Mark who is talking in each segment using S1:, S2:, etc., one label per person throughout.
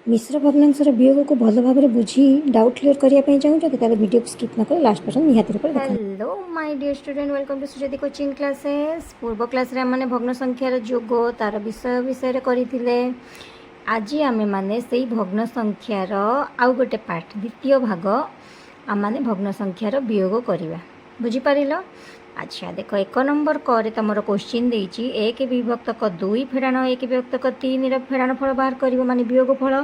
S1: मिश्र भग्नांशर वियोग को भल भाव बुझी डाउट क्लियर करने चाहते हैं वीडियो को स्किप न कर लास्ट पर्यंत निहाती रूप देखो। Hello my dear student, welcome to Sujayati coaching classes. पूर्व क्लास रे हमने भग्न संख्यार जोग तार विषय करते। आज आमे माने से भग्न संख्यार आउ गोटे पार्ट द्वितीय भाग आम भग्न संख्यार वियोग करवा। बुझीपार? अच्छा देख, 1 नंबर क तुम क्वेश्चन देती 1 विभक्तक 2 फेड़ाण 1 विभक्तक 3 फेड़ाण फल बाहर कर माने वियोग फल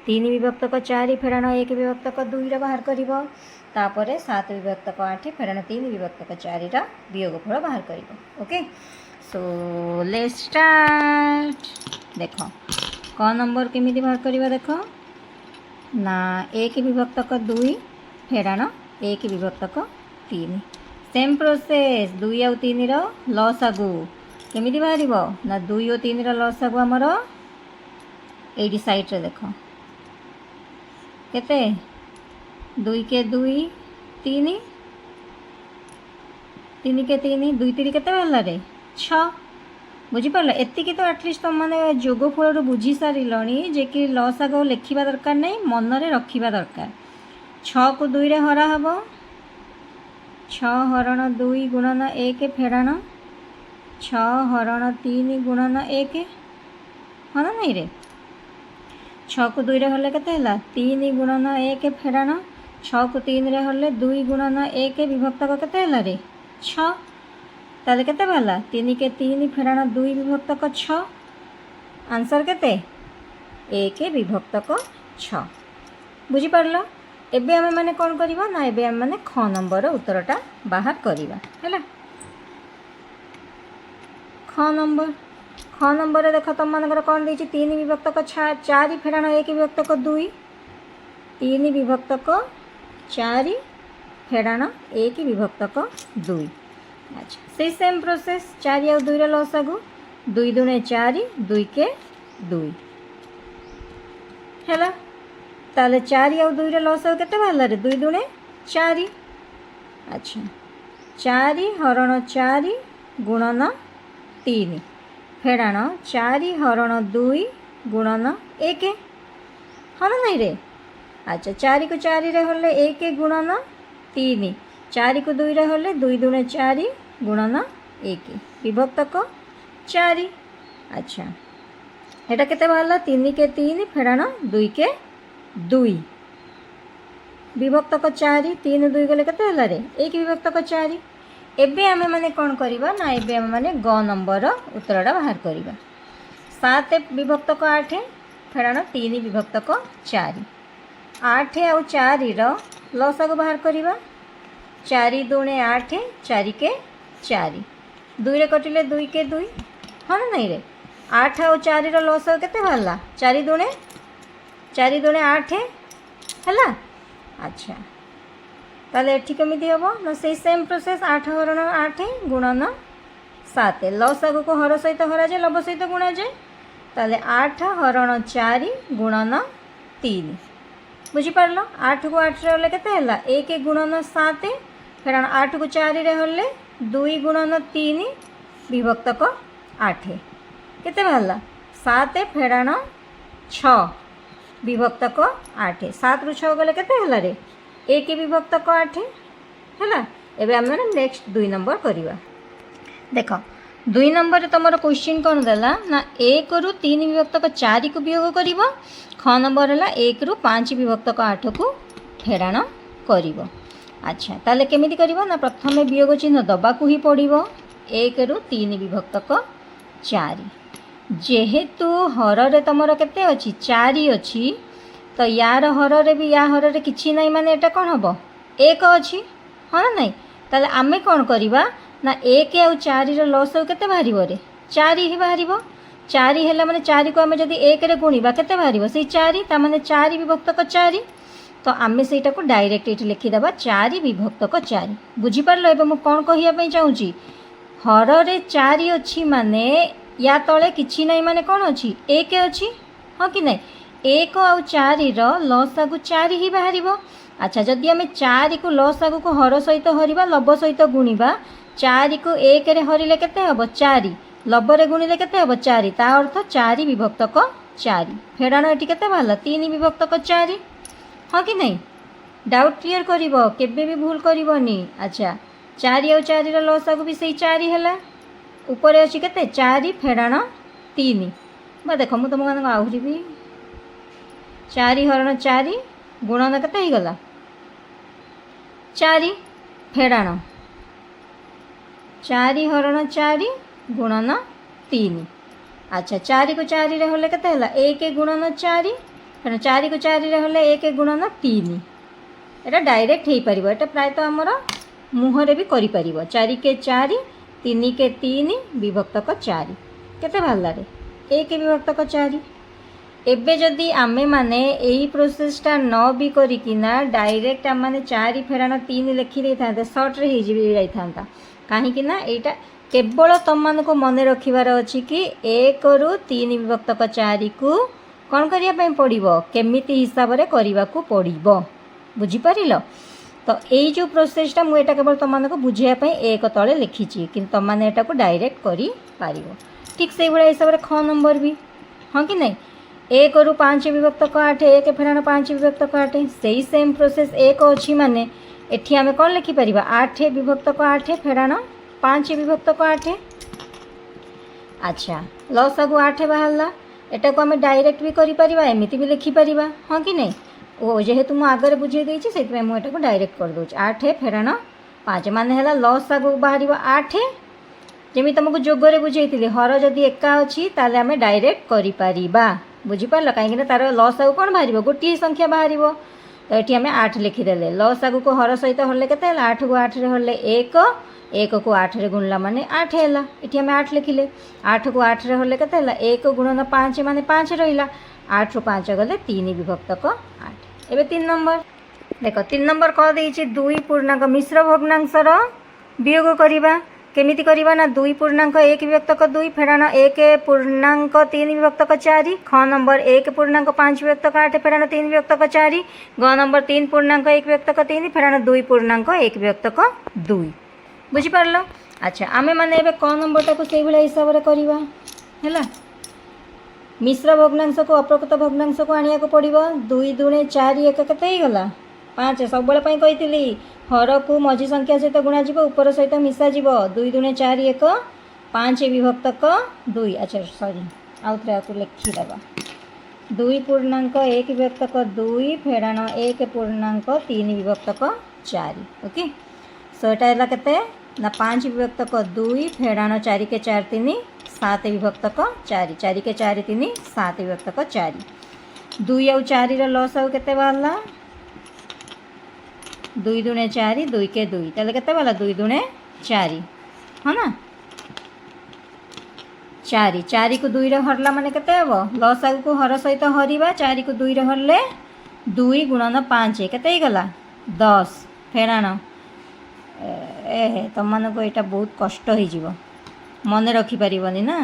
S1: 3 विभक्तक 4 फेड़ाण 1 विभक्तक 2 बाहर कर। तापर 7 विभक्तक 8 फेड़ाण 3 विभक्तक 4 वियोग फल बाहर कर। Okay, so let's start. देख क नंबर केमिति बाहर करवा। देख ना 1 विभक्तक 2 फेड़ाण 1 विभक्तक 3। सेम प्रोसेस 2 और 3 लसागु केमिति बाहर ना 2 और 3 लसागु आमर एडी साइड रे देख केते 2 के 2 3 3 के 3 2 3 केते बाहरला रे 6। बुझीपार? एतिकी तो एटलिस्ट तुम मैंने जोग फल बुझी सारे जे कि लसागु लिखा दरकार नहीं, मनरे रखा दरकार। 6 को 2 रे हरा हम 6 हरण 2 गुणन 1 फेड़ाण 6 हरण 3 गुणन 1 हाँ ना नहीं रे। 6 को 2 रे हले केते हला 3 गुणन 1 फेड़ाण 6 को 3 रे हले 2 गुणन 1 विभक्तक केते हला रे 6। ताले केते बाला 3 के 3 फेड़ाण 2 विभक्तक 6। आंसर केते 1 विभक्तक 6। बुझी पारला? एबे आमे माने कौन करिबा ना एबे आमे माने ख नंबर उत्तरटा बाहर करिबा हैला। ख नंबर देख तुम मानकर कौन देछि 3 विभक्तक 4 फेड़ाण 1 विभक्तक 2 3 विभक्तक 4 फेड़ाण 1 विभक्तक 2। अच्छा से सेम प्रोसेस 4 और 2 रे लसागु 2 दुने 4 2 के 2 हैला। ताले 4 और 2 रे लसागु केते बाहरला रे 2 दुने 4। अच्छा 4 हरण 4 गुणन 3 फेड़ाण 4 हरण 2 गुणन 1 हाँ ना नहीं रे। अच्छा 4 को 4 रे हले 1 गुणन 3 4 को 2 रे हले 2 दुने 4 गुणन 1 विभक्तक 4। अच्छा एटा केते बाहरला 3 के 3 फेड़ाण 2 के 2 विभक्तक 4 3 2 गले केते हला रे 1 विभक्तक 4। एबे आमे माने कोन करिबा ना एबे आमे माने ग नंबर उत्तरटा बाहर करिबा। 7 विभक्तक 8 फेड़ाण 3 विभक्तक 4 8 और 4 रो लसागु बाहर करिबा 4 दुणे 8 4 के 4 2 रे कटिले 2 के 2 हाँ ना नहीं रे। 8 और 4 रो लसागु केते बाहरला 4 दुणे 8 हैला। अच्छा ताले एठी केमिति हबो ना से सेम प्रोसेस 8 हरण 8 गुणन 7 लसागु को हर सहित हरा जाए लब सहित गुणा जाए। ताले 8 हरण 4 गुणन 3। बुझी पारलो? 8 को 8 रे हले केते हला 1 गुणन 7 फेड़ाण 8 को 4 रे हले 2 गुणन 3 विभक्तक 8 केते बाहरला 7 फेड़ाण 6 विभक्तक 8 7 रु 6 गले केते हला रे 1 विभक्तक 8 हैला। एबे आमे नेक्स्ट 2 नंबर करिवा। देखो 2 नंबर रे तमरो क्वेश्चन कोन देला ना 1 रु 3 विभक्तक 4 को वियोग करिवो। ख नंबर हला 1 रु 5 विभक्तक 8 को फेड़ाण करिवो। अच्छा ताले केमिति करिवो ना प्रथमे वियोग चिन्ह दबाकू ही पड़िवो 1 रु 3 विभक्तक 4 जेहेतु हर रे तमरो केते अछि 4 अछि तो यार हर रे भी या हर रे किछि नहीं माने एटा कोन हबो 1 अछि हाँ ना नहीं। ताले आमे कोन करिवा ना 1 और 4 रो लसागु केते बाहरिबो रे 4 ही बाहरिबो। 4 हैला माने 4 को आमे जदी 1 रे गुणीबा केते बाहरिबो से 4 ता माने 4 विभक्तक 4 तो आमे सेटा को डायरेक्ट एठी लिखि देबा 4 विभक्तक 4। बुझी पारलो? एबे मु कोन कहिया पई चाहूची हर रे 4 अछि माने या तळे किछि नहीं माने कोन अछि 1 अछि हाँ कि नहीं। 1 और 4 रो लसागु 4 ही बाहरिबो। अच्छा जदि आमे 4 को लसागु को हर सहित हरिबा लब सहित गुणीबा 4 को 1 रे हरिले केते हबो 4 लबरे गुणिले केते हबो 4 ता अर्थ 4 विभक्तक चारि फेड़ाण ये केते बाहरला 3 विभक्तक 4 हाँ कि नहीं डाउट क्लियर करिवो केबे भी भूल करिवोनी। अच्छा 4 और 4 रो लसागु भी सही 4 हैला ऊपर अछि केते 4 फेड़ाण 3 बा देखो मु तुम आहुरी भी 4 हरण 4 गुणन केते ही गला 4 फेड़ाण 4 हरण 4 गुणन 3। अच्छा 4 को 4 रे होले केते हला 1 गुणन 4 फेर 4 को 4 रे होले 1 गुणन 3 एटा डायरेक्ट हे परिबो एटा प्राय तो हमर मुहरे भी करि परिबो 4 के 4 3 के 3 विभक्तक 4 केते भाला रे 1 विभक्तक 4। एबे जदि आमे माने एही प्रोसेसटा न भी करिकिना डायरेक्ट आम माने 4 फेड़ाण 3 लिखि दे थांते शॉर्ट रे ही जाई थांता काहे कि ना एटा केवल तुम मान को मन रखिबार अछि कि 1 रु 3 विभक्तक 4 को कौन करिया पई पड़िबो केमिति हिसाब रे करिबा को पड़िबो बुझी परिलो। तो एई जो प्रोसेसटा मु एटा केवल तुम मान को बुझिया पई एक तळे लिखिछि कि तुम माने एटा को डायरेक्ट करि पारिबो ठीक से बडा हिसाब रे ख नंबर भी हां कि नहीं 1 रु 5 विभक्तक 8 1 फेड़ाण 5 विभक्तक 8 सेही सेम प्रोसेस 1 अछि माने एठी हमें कौन लिखि परिबा 8 विभक्तक 8 फेड़ाण 5 विभक्तक 8। अच्छा लसागु 8 बाहरला एटा को हमें डायरेक्ट भी करि परिबा एमिति भी लिखि परिबा हां कि नहीं ओ जेहेतु मु आगे बुझे देछि सेति मु एटा को डायरेक्ट कर दोछि 8 फेड़ाण 5 माने हला लसागु बाहरिबा 8 जेमि तुमको जोगरे बुझेइतिले हर जदि एका अछि ताले हमें डायरेक्ट करि परिबा बुझी पारल काहे कि तार लसागु कोन बाहरिबो गोटी संख्या बाहरिबो तो ये आम 8 लिखिदेले लसागु को हर सहित हल्ले के 8 को 8 रे हल्ले 1 1 को 8 रे गुणला माने 8 है ये आम 8 लिखिले 8 को 8 रे हल्ले के 1 गुणन 5 माने 5 रहा 8 रु 5 गले 3 विभक्तक 8। एबे 3 नंबर देख 3 नंबर कह देछि 2 पूर्णांक मिश्र भग्नांशर वियोग करिबा केमिति करिबा ना 2 पूर्णांक 1 विभक्तक 2 फेड़ाण 1 पूर्णांक 3 विभक्तक 4 ख नंबर 1 पूर्णांक 5 विभक्तक 8 फेड़ाण 3 विभक्तक 4 ग नंबर 3 पूर्णांक 1 विभक्तक 3 फेड़ाण 2 पूर्णांक 1 विभक्तक 2 बुझी पारलो। अच्छा आमे माने एबे क नंबर टाको सेही भला हिसाब रे करिबा हैला मिश्र भग्नांश को अप्रकृत भग्नांश को आनिया को पड़िबो 2 दुणे 4 1 केते ही गला 5 सब बेले पई कहितली हर को मझी संख्या सहित गुणा जीव ऊपर सहित मिसा जीव 2 दुणे 4 1 5 विभक्तक 2। अच्छा सॉरी आउ थरे को लिखि देबा 2 पूर्णांक 1 विभक्तक 2 फेड़ाण 1 पूर्णांक 3 विभक्तक 4 ओके सो एटा हला केते ना 5 विभक्तक 2 फेड़ाण 4 के 4 3 7 विभक्तक 4 4 के 4 3 7 विभक्तक 4 2 और 4 रो लस आउ केते बाहरला 2 दुणे 4 2 के 2 ताले केते बाला 2 दुणे 4 हाँ ना 4 4 को 2 रे हरला माने केते हबो लसागु को हर सहित हरिबा 4 को 2 रे हरले 2 गुणन 5 केते ही गला 10 फेड़ाण तुम मान को यहाँ बहुत कष्ट हो मन रखी पारिबनी ना।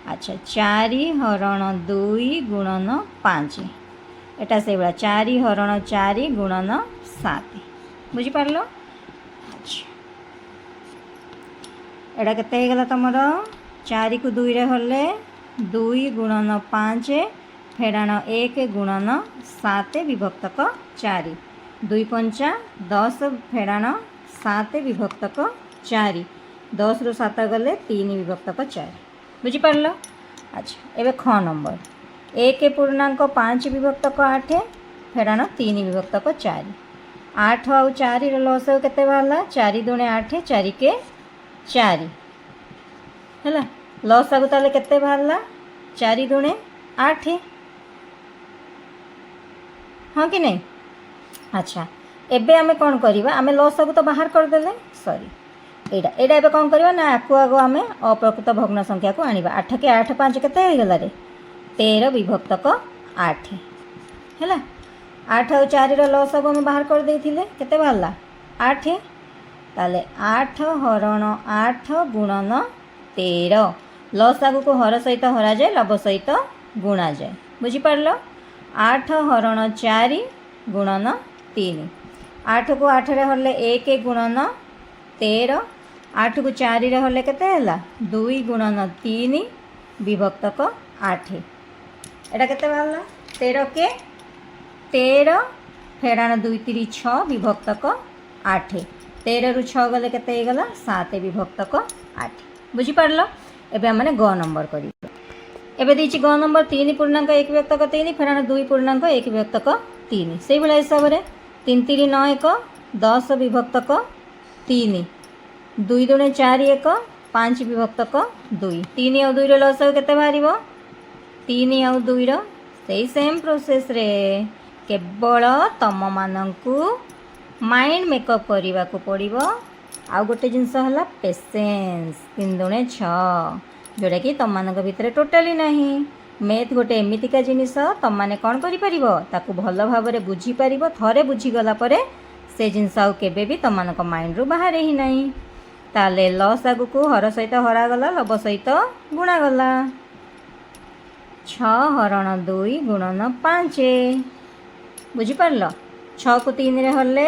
S1: अच्छा 4 हरण 2 गुणन 5 एटा से बड़ा 4 हरण 4 गुणन 7 बुझी पारलो। अच्छा एटा केते हे गला तमरो 4 को 2 रे हले 2 गुणन 5 फेड़ाण 1 गुणन 7 विभक्तक 4 2 पंचा 10 फेड़ाण 7 विभक्तक 4 10 रु 7 गले 3 विभक्तक 4 बुझी पारलो। अच्छा एबे ख नंबर 1 पूर्णांक 5 विभक्तक 8 फेड़ाण 3 विभक्तक 4 8 और 4 रो लस केते बाहरला 4 दुणे 8 4 के 4 हैला लस आगु ताले केते बाहरला 4 दुणे 8 हाँ कि नहीं। अच्छा एबे आमे कौन करिबा आमे लस आगु तो बाहर कर देले सॉरी एडा एडा एबे कौन करिबा ना आकु आगु आमे अप्रकृत भग्न संख्या को आनिबा 8 के 8 5 केते हो गला रे 13 विभक्तक 8 हैला 8 और 4 रो लस आगु आमे बाहर कर देथिले केते बाहरला 8 ताले 8 हरण 8 गुणन 13 लस आगु को हर सहित हरा जाए लव सहित गुणा जाए बुझी पारलो 8 हरण 4 गुणन 3 8 को 8 रे हरले 1 गुणन 13 8 को 4 रे हरले केते हला 2 गुणन 3 विभक्तक 8 ଏଇଟା କେତେ ବାହାରିଲା 13 କେ 13 ଫେଡ଼ାଣ 2 3 6 ବିଭକ୍ତକ 8 13ରୁ 6 ଗଲେ କେତେ ହେଇଗଲା 7 ବିଭକ୍ତକ 8 ବୁଝିପାରିଲ। ଏବେ ଆମେ ଗ ନମ୍ବର କରିବା। ଏବେ ଦେଇଛି ଗ ନମ୍ବର 3 ପୂର୍ଣ୍ଣାଙ୍କ 1 ବିଭକ୍ତକ 3 ଫେଡ଼ାଣ 2 ପୂର୍ଣ୍ଣାଙ୍କ 1 ବିଭକ୍ତକ 3 ସେଇଭଳିଆ ହିସାବରେ 3 3 9 1 10 ବିଭକ୍ତକ 3 2 2 4 1 5 ବିଭକ୍ତକ 2 3 ଆଉ 2ର ଲସାଗୁ କେତେ ବାହାରିବ 3 ଆଉ 2ର ସେଇ ସେମ୍ ପ୍ରୋସେସ୍ରେ କେବଳ ତମମାନଙ୍କୁ ମାଇଣ୍ଡ ମେକଅପ୍ କରିବାକୁ ପଡ଼ିବ। ଆଉ ଗୋଟେ ଜିନିଷ ହେଲା ପେସେନ୍ସ 3 2 6 ଯେଉଁଟାକି ତମମାନଙ୍କ ଭିତରେ ଟୋଟାଲି ନାହିଁ। ମେଥ୍ ଗୋଟେ ଏମିତିକା ଜିନିଷ ତମମାନେ କ'ଣ କରିପାରିବ ତାକୁ ଭଲ ଭାବରେ ବୁଝିପାରିବ। ଥରେ ବୁଝିଗଲା ପରେ ସେ ଜିନିଷ ଆଉ କେବେ ବି ତମମାନଙ୍କ ମାଇଣ୍ଡରୁ ବାହାରେ ହିଁ ନାହିଁ। ତାହେଲେ ଲସ୍ ଆଗକୁ ହର ସହିତ ହରାଗଲା ଲବ ସହିତ ଗୁଣାଗଲା 6 ହରଣ 2 ଗୁଣନ 5 ବୁଝିପାରିଲ। 6କୁ 3ରେ ହଲେ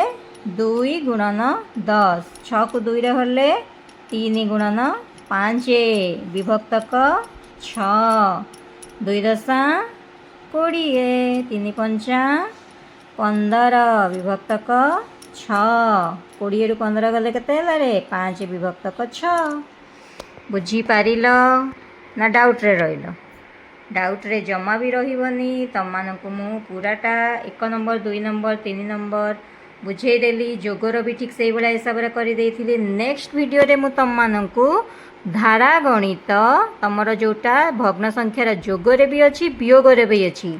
S1: 2 ଗୁଣନ 10 6କୁ 2ରେ ହଲେ 3 ଗୁଣନ 5 ବିଭକ୍ତକ 6 2 ଦଶା 20 3 ପଞ୍ଚା 15 ବିଭକ୍ତକ 6 20ରୁ 15 ଗଲେ କେତେ ହେଲା ରେ 5 ବିଭକ୍ତକ 6 ବୁଝିପାରିଲ ନା ଡାଉଟ୍ରେ ରହିଲ? ଡାଉଟ୍ରେ ଜମା ବି ରହିବନି। ତମମାନଙ୍କୁ ମୁଁ ପୁରାଟା 1 ନମ୍ବର 2 ନମ୍ବର 3 ନମ୍ବର ବୁଝେଇଦେଲି। ଯୋଗର ବି ଠିକ୍ ସେଇଭଳିଆ ହିସାବରେ କରିଦେଇଥିଲି। ନେକ୍ସଟ ଭିଡ଼ିଓରେ ମୁଁ ତମମାନଙ୍କୁ ଧାରା ଗଣିତ ତମର ଯେଉଁଟା ଭଗ୍ନ ସଂଖ୍ୟାର ଯୋଗରେ ବି ଅଛି ବିୟୋଗରେ ବି ଅଛି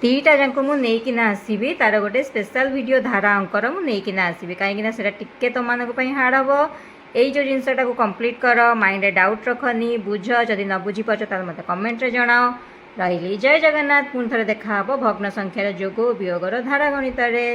S1: ଦୁଇଟା ଯାକ ମୁଁ ନେଇକିନା ଆସିବି। ତା'ର ଗୋଟେ ସ୍ପେଶାଲ ଭିଡ଼ିଓ ଧାରା ଅଙ୍କର ମୁଁ ନେଇକିନା ଆସିବି କାହିଁକିନା ସେଇଟା ଟିକେ ତମମାନଙ୍କ ପାଇଁ ହାର୍ଡ଼ ହେବ। ଏଇ ଯେଉଁ ଜିନିଷଟାକୁ କମ୍ପ୍ଲିଟ୍ କର, ମାଇଣ୍ଡରେ ଡାଉଟ୍ ରଖନି, ବୁଝ। ଯଦି ନ ବୁଝିପାରୁଛ ତାହେଲେ ମୋତେ କମେଣ୍ଟରେ ଜଣାଅ। ରହିଲି, ଜୟ ଜଗନ୍ନାଥ। ପୁଣି ଥରେ ଦେଖା ହେବ ଭଗ୍ନ ସଂଖ୍ୟାର ଯୋଗ ଓ ବିୟୋଗର ଧାରା ଗଣିତରେ।